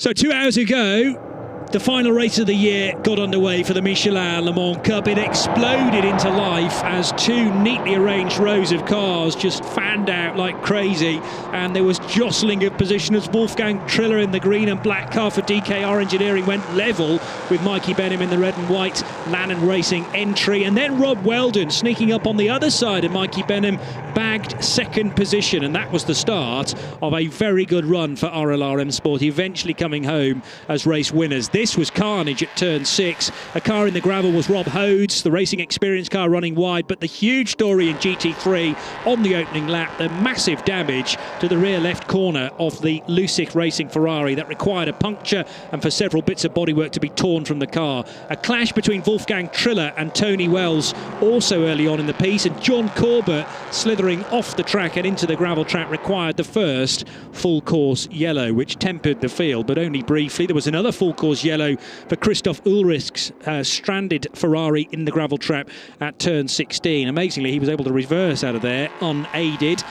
So 2 hours ago, the final race of the year got underway for the Michelin Le Mans Cup. It exploded into life as two neatly arranged rows of cars just fanned out like crazy, and there was jostling of position as Wolfgang Triller in the green and black car for DKR Engineering went level with Mikey Benham in the red and white Lannon Racing entry, and then Rob Weldon sneaking up on the other side of Mikey Benham bagged second position, and that was the start of a very good run for RLRM Sport, eventually coming home as race winners. This was carnage at turn 6. A car in the gravel was Rob Hodes, the racing experience car running wide, but the huge story in GT3 on the opening lap, the massive damage to the rear left corner of the Lucich Racing Ferrari that required a puncture and for several bits of bodywork to be torn from the car. A clash between Wolfgang Triller and Tony Wells also early on in the piece, and John Corbett slithering off the track and into the gravel track required the first full course yellow, which tempered the field, but only briefly. There was another full course yellow for Christoph Ulrich's stranded Ferrari in the gravel trap at turn 16. Amazingly, he was able to reverse out of there unaided.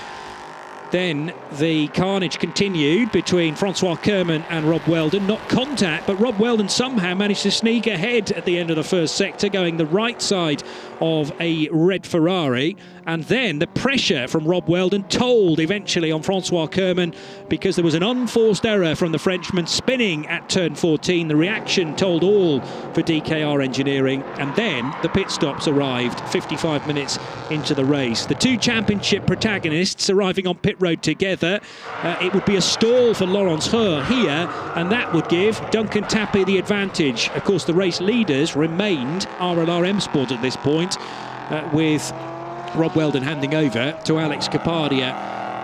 Then the carnage continued between Francois Kerman and Rob Weldon. Not contact, but Rob Weldon somehow managed to sneak ahead at the end of the first sector, going the right side of a red Ferrari. And then the pressure from Rob Weldon told eventually on Francois Kerman, because there was an unforced error from the Frenchman spinning at turn 14. The reaction told all for DKR Engineering, and then the pit stops arrived 55 minutes into the race. The two championship protagonists arriving on pit road together. It would be a stall for Laurence Heur here, and that would give Duncan Tappy the advantage. Of course, the race leaders remained RLRM Sport at this point, with Rob Weldon handing over to Alex Capadia.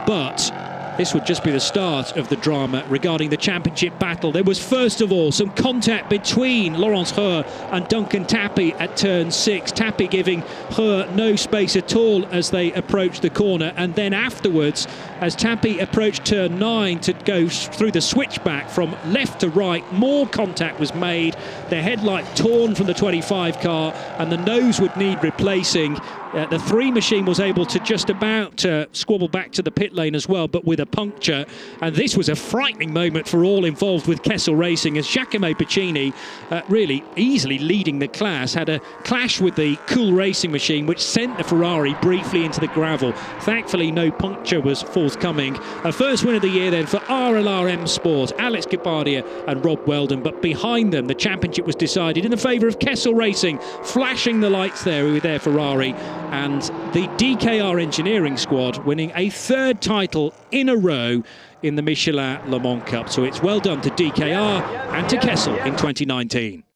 But this would just be the start of the drama regarding the championship battle. There was first of all some contact between Laurence Heur and Duncan Tappy at turn 6. Tappy giving Heur no space at all as they approached the corner, and then afterwards, as Tappy approached turn 9 to go through the switchback from left to right, more contact was made. The headlight torn from the 25 car, and the nose would need replacing. The 3 machine was able to just about squabble back to the pit lane as well, but with a puncture. And this was a frightening moment for all involved with Kessel Racing, as Giacomo Piccini, really easily leading the class, had a clash with the Cool Racing machine, which sent the Ferrari briefly into the gravel. Thankfully, no puncture was forthcoming. A first win of the year then for RLRM Sport, Alex Capadia and Rob Weldon. But behind them, the championship was decided in the favour of Kessel Racing, flashing the lights there with their Ferrari, and the DKR Engineering squad winning a 3rd title in a row in the Michelin Le Mans Cup. So it's well done to DKR and to Kessel in 2019.